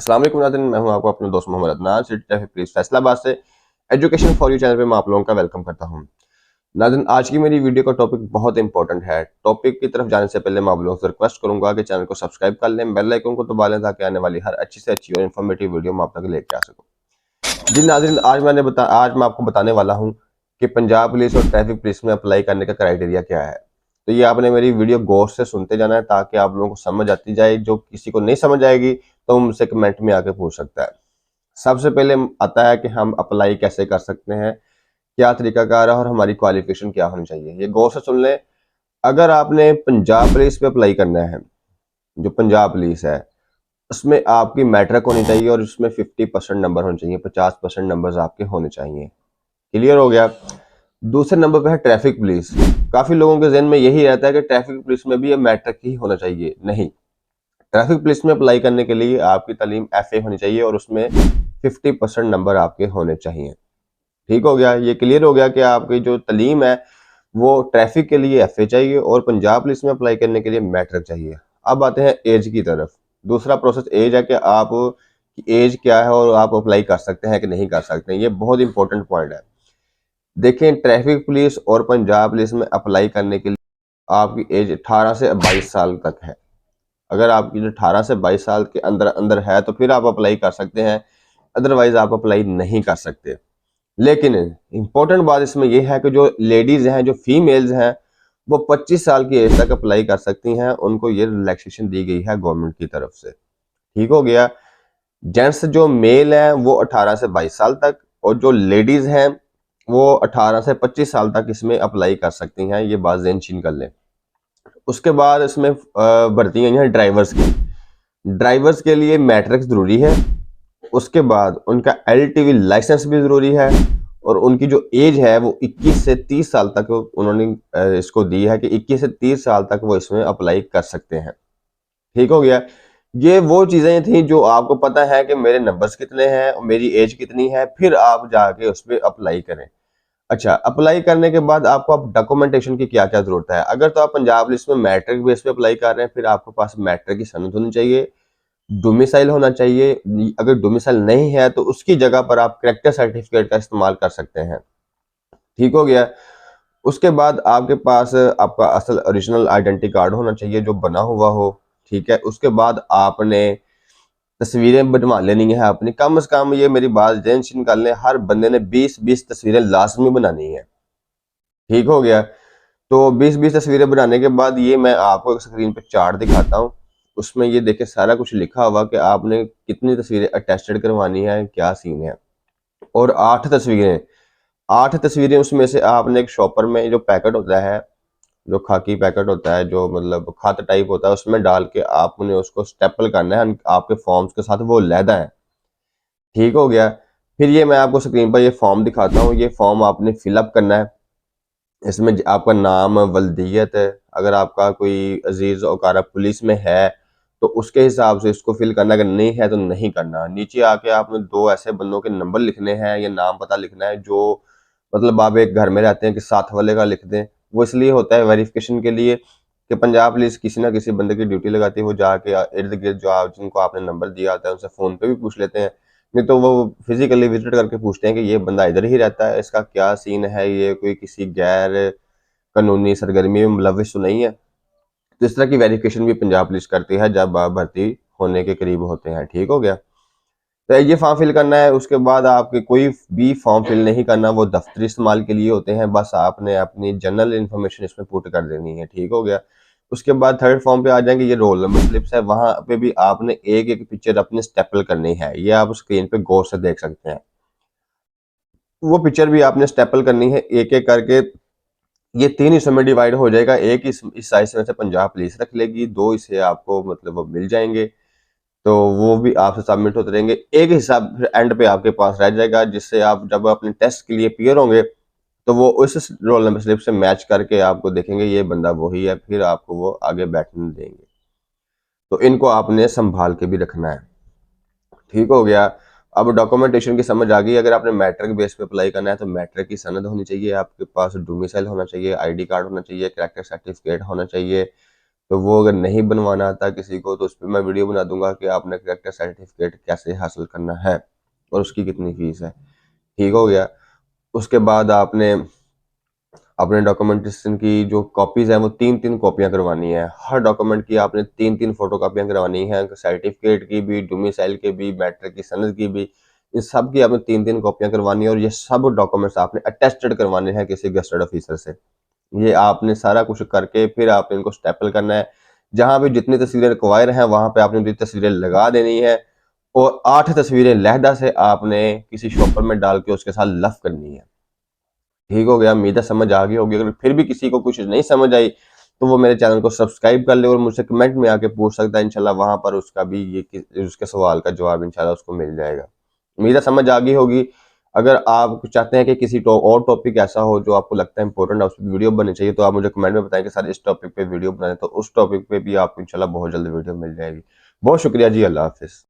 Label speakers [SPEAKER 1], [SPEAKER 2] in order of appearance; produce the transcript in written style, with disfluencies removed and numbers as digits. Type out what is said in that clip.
[SPEAKER 1] अस्सलाम वालेकुम नाज़रीन, मैं हूं आपको अपना दोस्त Mohammad Adnan city traffic police Faisalabad से। एजुकेशन फॉर यू चैनल पे मैं आप लोगों का वेलकम करता हूं। नाज़रीन, आज की मेरी वीडियो का टॉपिक बहुत इंपॉर्टेंट है। टॉपिक की तरफ जाने से पहले मैं आप लोगों से रिक्वेस्ट करूंगा कि चैनल को सब्सक्राइब कर लें, बेल आइकन को दबा लें ताकि आने वाली हर अच्छी से अच्छी और इन्फॉर्मेटिव वीडियो मैं आप तक लेके आ सकूँ। जी नाज़रीन, आज मैं आपको बताने वाला हूँ कि पंजाब पुलिस और ट्रैफिक पुलिस में अप्लाई करने का क्राइटेरिया क्या है। तो ये आपने मेरी वीडियो गौर से सुनते जाना है ताकि आप लोगों को समझ आती जाए। जो किसी को नहीं समझ आएगी तो मुझसे कमेंट में आके पूछ सकता है। सबसे पहले आता है कि हम अप्लाई कैसे कर सकते हैं, क्या तरीकाकार है और हमारी क्वालिफिकेशन क्या होनी चाहिए। ये गौर से सुन लें। अगर आपने पंजाब पुलिस पे अप्लाई करना है, जो पंजाब पुलिस है, उसमें आपकी मैट्रिक होनी चाहिए और उसमें 50% नंबर होने चाहिए, 50% नंबर आपके होने चाहिए। क्लियर हो गया। दूसरे नंबर पे है ट्रैफिक पुलिस। काफी लोगों के जहन में यही रहता है कि ट्रैफिक पुलिस में भी ये मैट्रिक ही होना चाहिए। नहीं, ट्रैफिक पुलिस में अप्लाई करने के लिए आपकी तालीम FA होनी चाहिए और उसमें 50% नंबर आपके होने चाहिए। ठीक हो गया। ये क्लियर हो गया कि आपकी जो तालीम है वो ट्रैफिक के लिए FA चाहिए और पंजाब पुलिस में अप्लाई करने के लिए मैट्रिक चाहिए। अब आते हैं एज की तरफ। दूसरा प्रोसेस एज है कि आप एज क्या है और आप अप्लाई कर सकते हैं कि नहीं कर सकते हैं। ये बहुत इंपॉर्टेंट पॉइंट है। देखें, ट्रैफिक पुलिस और पंजाब पुलिस में अप्लाई करने के लिए आपकी एज 18 से 22 साल तक है। अगर आपकी जो 18 से 22 साल के अंदर अंदर है तो फिर आप अप्लाई कर सकते हैं, अदरवाइज आप अप्लाई नहीं कर सकते। लेकिन इंपॉर्टेंट बात इसमें यह है कि जो लेडीज हैं, जो फीमेल्स हैं, वो 25 साल की एज तक अप्लाई कर सकती हैं। उनको ये रिलैक्सेशन दी गई है गवर्नमेंट की तरफ से। ठीक हो गया। जेंट्स जो मेल हैं वो 18 से 22 साल तक और जो लेडीज हैं वो 18 से 25 साल तक इसमें अप्लाई कर सकती हैं। ये बात ज़हन कर लें। उसके बाद इसमें भर्ती हैं ड्राइवर्स की। ड्राइवर्स के लिए मैट्रिक ज़रूरी है। उसके बाद उनका LTV लाइसेंस भी ज़रूरी है और उनकी जो एज है वो 21 से 30 साल तक उन्होंने इसको दी है कि 21 से 30 साल तक वो इसमें अप्लाई कर सकते हैं। ठीक हो गया। ये वो चीज़ें थी जो आपको पता है कि मेरे नंबर्स कितने हैं और मेरी एज कितनी है, फिर आप जाके उस पर अप्लाई करें। अच्छा, अप्लाई करने के बाद आपको अब डॉक्यूमेंटेशन की क्या क्या जरूरत है। अगर तो आप पंजाब पुलिस में मैट्रिक बेस पे अप्लाई कर रहे हैं, फिर आपके पास मैट्रिक की सनद होनी चाहिए, डोमिसाइल होना चाहिए। अगर डोमिसाइल नहीं है तो उसकी जगह पर आप कैरेक्टर सर्टिफिकेट का इस्तेमाल कर सकते हैं। ठीक हो गया। उसके बाद आपके पास आपका असल ओरिजिनल आइडेंटिटी कार्ड होना चाहिए जो बना हुआ हो। ठीक है। उसके बाद आपने तस्वीरें बनवा लेनी है अपनी। कम से कम ये मेरी बात टेंशन कर लें, हर बंदे ने 20-20 तस्वीरें लाजमी बनानी है। ठीक हो गया। तो 20-20 तस्वीरें बनाने के बाद ये मैं आपको एक स्क्रीन पे चार्ट दिखाता हूँ। उसमें ये देखे सारा कुछ लिखा हुआ कि आपने कितनी तस्वीरें अटेस्टेड करवानी है, क्या सीन है। और 8 तस्वीरें उसमें से आपने एक शॉपर में जो पैकेट होता है, जो खाकी पैकेट होता है, जो मतलब खत टाइप होता है, उसमें डाल के आपने उसको स्टेपल करना है आपके फॉर्म्स के साथ, वो लहदा है। ठीक हो गया। फिर ये मैं आपको स्क्रीन पर ये फॉर्म दिखाता हूँ। ये फॉर्म आपने फिलअप करना है। इसमें आपका नाम, वल्दियत है, अगर आपका कोई अजीज औकारा पुलिस में है तो उसके हिसाब से इसको फिल करना, अगर नहीं है तो नहीं करना। नीचे आके आपने 2 ऐसे बंदों के नंबर लिखने हैं या नाम पता लिखना है जो मतलब आप एक घर में रहते हैं कि साथ वाले का लिख दें। वो इसलिए होता है वेरिफिकेशन के लिए कि पंजाब पुलिस किसी ना किसी बंदे की ड्यूटी लगाती है। वो जाके इर्द गिर्द जो आप जिनको आपने नंबर दिया होता है उनसे फ़ोन पे भी पूछ लेते हैं, नहीं तो वो फिजिकली विजिट करके पूछते हैं कि ये बंदा इधर ही रहता है, इसका क्या सीन है, ये कोई किसी गैर कानूनी सरगर्मी में मुलविस तो नहीं है। तो इस तरह की वेरिफिकेशन भी पंजाब पुलिस करती है जब आप भर्ती होने के करीब होते हैं। ठीक हो गया। तो ये फॉर्म फिल करना है। उसके बाद आपके कोई भी फॉर्म फिल नहीं करना, वो दफ्तरी इस्तेमाल के लिए होते हैं। बस आपने अपनी जनरल इन्फॉर्मेशन इसमें पुट कर देनी है। ठीक हो गया। उसके बाद थर्ड फॉर्म पे आ जाएंगे। ये रोल नंबर स्लिप्स है, वहां पे भी आपने एक एक पिक्चर अपने स्टेपल करनी है। ये आप स्क्रीन पे गौर से देख सकते हैं। वो पिक्चर भी आपने स्टेपल करनी है एक एक करके। ये 3 हिस्सों में डिवाइड हो जाएगा। एक इस साइज में से पंजाब पुलिस रख लेगी, 2 हिस्से आपको मतलब वो मिल जाएंगे, तो वो भी आपसे सबमिट होते रहेंगे। एक हिस्सा फिर एंड पे आपके पास रह जाएगा, जिससे आप जब अपने टेस्ट के लिए क्लियर होंगे तो वो उस रोल नंबर स्लिप से मैच करके आपको देखेंगे ये बंदा वही है, फिर आपको वो आगे बैठने देंगे। तो इनको आपने संभाल के भी रखना है। ठीक हो गया। अब डॉक्यूमेंटेशन की समझ आ गई। अगर आपने मैट्रिक बेस पे अप्लाई करना है तो मैट्रिक की सनद होनी चाहिए, आपके पास डोमिसाइल होना चाहिए, ID कार्ड होना चाहिए, कैरेक्टर सर्टिफिकेट होना चाहिए, तो वो अगर नहीं बनवाना आता किसी को तो उस पर मैं वीडियो बना दूंगा कि आपने करेक्टर सर्टिफिकेट कैसे हासिल करना है और उसकी कितनी फीस है। ठीक हो गया। उसके बाद आपने अपने डॉक्यूमेंटेशन की जो कॉपीज है वो 3-3 कॉपियां करवानी है। हर डॉक्यूमेंट की आपने 3-3 फोटो कॉपियां करवानी है, सर्टिफिकेट की भी, डोमिसाइल के भी, मैट्रिक की सनद की भी। इन सब की आपने 3-3 कॉपियां करवानी है और ये सब डॉक्यूमेंट्स आपने अटेस्टेड करवाने हैं किसी गेस्टेड ऑफिसर से। ये आपने सारा कुछ करके फिर आपने इनको स्टेपल करना है। जहां भी जितनी तस्वीरें रिक्वायर हैं वहां पे आपने उतनी तस्वीरें लगा देनी है और 8 तस्वीरें लहदा से आपने किसी शॉपर में डाल के उसके साथ लफ करनी है। ठीक हो गया। उम्मीद है समझ आ गई होगी। अगर फिर भी किसी को कुछ नहीं समझ आई तो वो मेरे चैनल को सब्सक्राइब कर ले और मुझसे कमेंट में आके पूछ सकता है। इंशाल्लाह वहां पर उसका भी उसके सवाल का जवाब इंशाल्लाह उसको मिल जाएगा। उम्मीद है समझ आ गई होगी। अगर आप चाहते हैं कि किसी और टॉपिक ऐसा हो जो आपको लगता है इंपॉर्टेंट है, उस पर वीडियो बननी चाहिए, तो आप मुझे कमेंट में बताएं कि सर इस टॉपिक पे वीडियो बनाएं, तो उस टॉपिक पे भी आपको इंशाल्लाह बहुत जल्दी वीडियो मिल जाएगी। बहुत शुक्रिया जी। अल्लाह हाफिज।